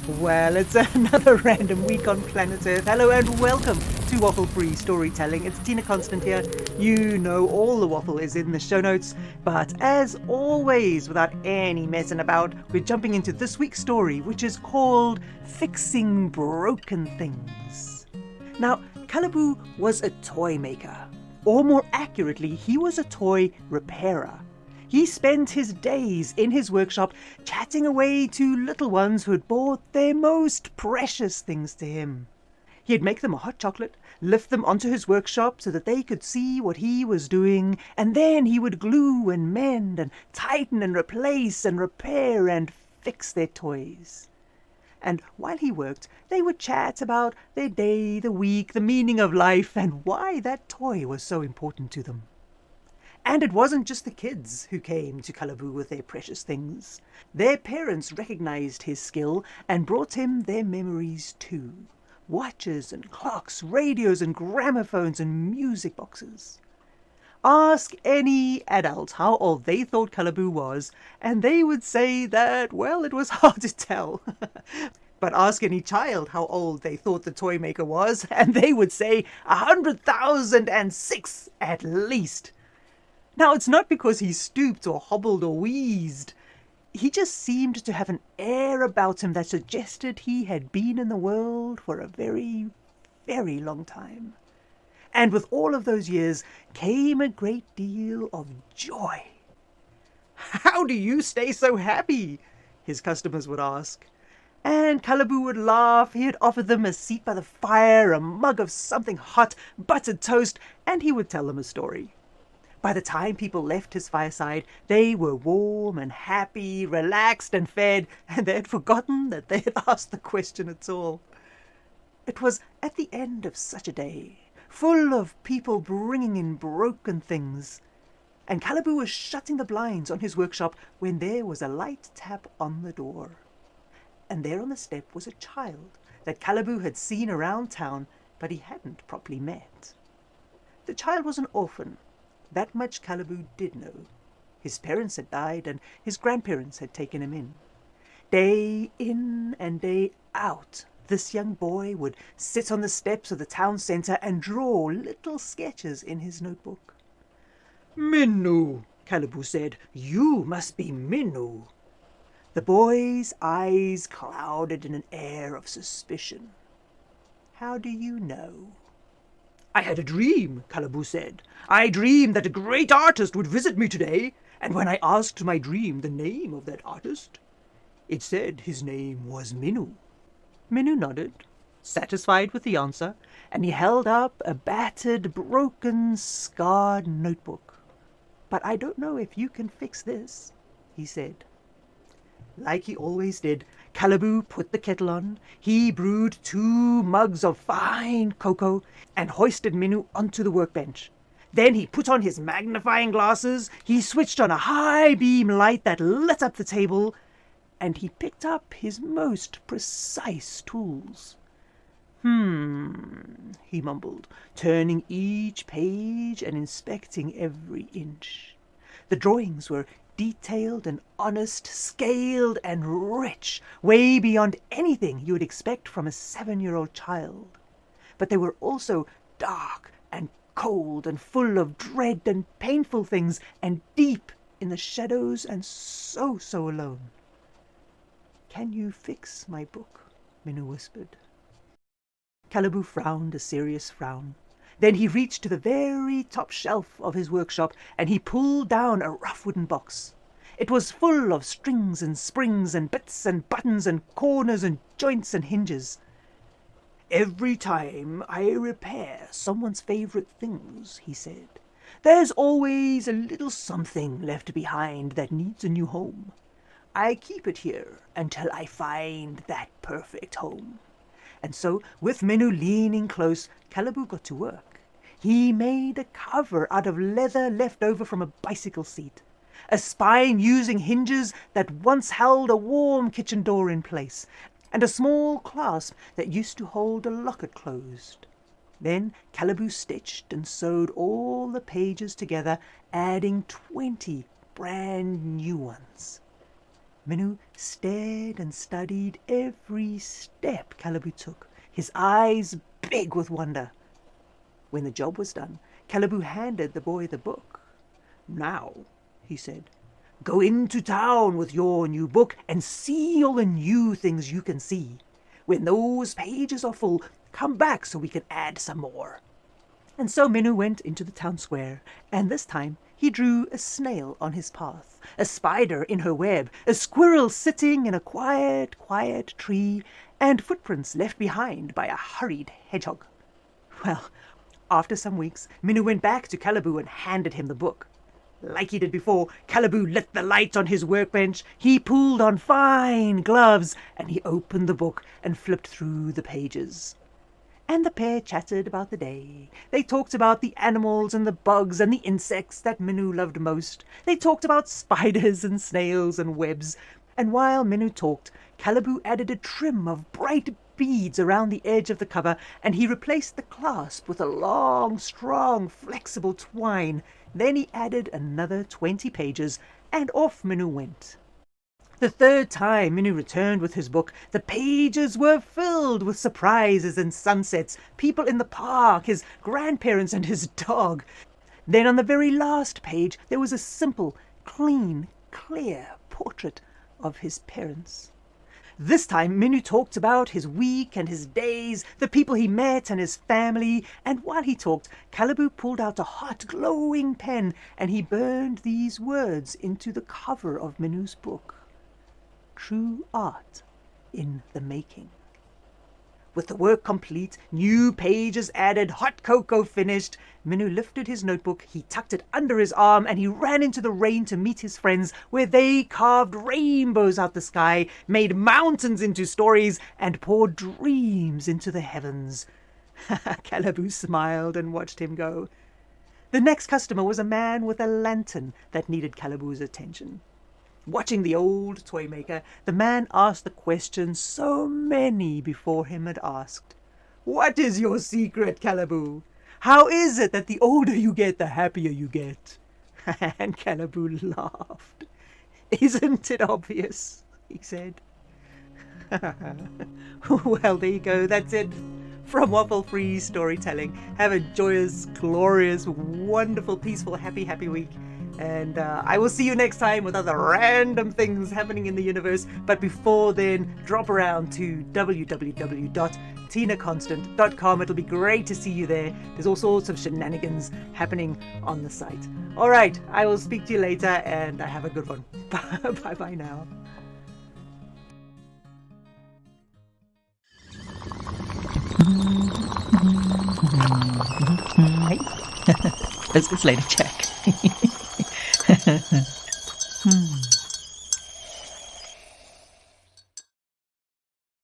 Well, it's another random week on planet Earth. Hello and welcome to Waffle-Free Storytelling. It's Tina Konstant here. You know all the waffle is in the show notes, but as always, without any messing about, we're jumping into this week's story, which is called Fixing Broken Things. Now, Calaboo was a toy maker, or more accurately, he was a toy repairer. He spent his days in his workshop chatting away to little ones who had brought their most precious things to him. He'd make them a hot chocolate, lift them onto his workshop so that they could see what he was doing, and then he would glue and mend and tighten and replace and repair and fix their toys. And while he worked, they would chat about their day, the week, the meaning of life, and why that toy was so important to them. And it wasn't just the kids who came to Calaboo with their precious things. Their parents recognized his skill and brought him their memories too. Watches and clocks, radios and gramophones and music boxes. Ask any adult how old they thought Calaboo was, and they would say that, well, it was hard to tell. But ask any child how old they thought the toy maker was, and they would say 100,006 at least. Now, it's not because he stooped or hobbled or wheezed. He just seemed to have an air about him that suggested he had been in the world for a very, very long time. And with all of those years came a great deal of joy. "How do you stay so happy?" his customers would ask. And Calaboo would laugh. He'd offer them a seat by the fire, a mug of something hot, buttered toast, and he would tell them a story. By the time people left his fireside, they were warm and happy, relaxed and fed, and they had forgotten that they had asked the question at all. It was at the end of such a day, full of people bringing in broken things, and Calaboo was shutting the blinds on his workshop when there was a light tap on the door. And there on the step was a child that Calaboo had seen around town, but he hadn't properly met. The child was an orphan. That much Calaboo did know. His parents had died, and his grandparents had taken him in. Day in and day out, this young boy would sit on the steps of the town centre and draw little sketches in his notebook. "Minoo," Calaboo said. "You must be Minoo." The boy's eyes clouded in an air of suspicion. "How do you know?" "I had a dream," Calaboo said. "I dreamed that a great artist would visit me today, and when I asked my dream the name of that artist, it said his name was Minoo." Minoo nodded, satisfied with the answer, and he held up a battered, broken, scarred notebook. "But I don't know if you can fix this," he said. Like he always did, Calaboo put the kettle on. He brewed 2 mugs of fine cocoa and hoisted Minoo onto the workbench. Then he put on his magnifying glasses, he switched on a high beam light that lit up the table, and he picked up his most precise tools. He mumbled, turning each page and inspecting every inch. The drawings were detailed and honest, scaled and rich, way beyond anything you would expect from a 7-year-old child. But they were also dark and cold and full of dread and painful things, and deep in the shadows and so alone. "Can you fix my book?" Minoo whispered. Calaboo frowned a serious frown. Then he reached to the very top shelf of his workshop, and he pulled down a rough wooden box. It was full of strings and springs and bits and buttons and corners and joints and hinges. "Every time I repair someone's favorite things," he said, "there's always a little something left behind that needs a new home. I keep it here until I find that perfect home." And so, with Minoo leaning close, Calaboo got to work. He made a cover out of leather left over from a bicycle seat, a spine using hinges that once held a warm kitchen door in place, and a small clasp that used to hold a locket closed. Then Calaboo stitched and sewed all the pages together, adding 20 brand new ones. Minu stared and studied every step Calibu took, his eyes big with wonder. When the job was done, Calibu handed the boy the book. "Now," he said, "go into town with your new book and see all the new things you can see. When those pages are full, come back so we can add some more." And so Minu went into the town square, and this time he drew a snail on his path, a spider in her web, a squirrel sitting in a quiet, quiet tree, and footprints left behind by a hurried hedgehog. Well, after some weeks, Minu went back to Calibu and handed him the book. Like he did before, Calibu lit the light on his workbench, he pulled on fine gloves, and he opened the book and flipped through the pages. And the pair chatted about the day. They talked about the animals and the bugs and the insects that Minu loved most. They talked about spiders and snails and webs. And while Minu talked, Calibu added a trim of bright beads around the edge of the cover, and he replaced the clasp with a long, strong, flexible twine. Then he added another 20 pages, and off Minu went. The third time Minu returned with his book, the pages were filled with surprises and sunsets, people in the park, his grandparents and his dog. Then on the very last page there was a simple, clean, clear portrait of his parents. This time Minu talked about his week and his days, the people he met and his family, and while he talked, Calibu pulled out a hot, glowing pen, and he burned these words into the cover of Minu's book. "True art in the making." With the work complete, new pages added, hot cocoa finished, Minu lifted his notebook, he tucked it under his arm, and he ran into the rain to meet his friends, where they carved rainbows out the sky, made mountains into stories, and poured dreams into the heavens. Calibu smiled and watched him go. The next customer was a man with a lantern that needed Calibu's attention. Watching the old toy maker, the man asked the question so many before him had asked. "What is your secret, Calibu? How is it that the older you get, the happier you get?" And Calibu laughed. "Isn't it obvious?" he said. Well, there you go. That's it from Waffle-Free Storytelling. Have a joyous, glorious, wonderful, peaceful, happy week. And I will see you next time with other random things happening in the universe. But before then, drop around to www.tinakonstant.com. It'll be great to see you there. There's all sorts of shenanigans happening on the site. All right, I will speak to you later, and have a good one. Bye-bye now. Hey, let's later, Jack.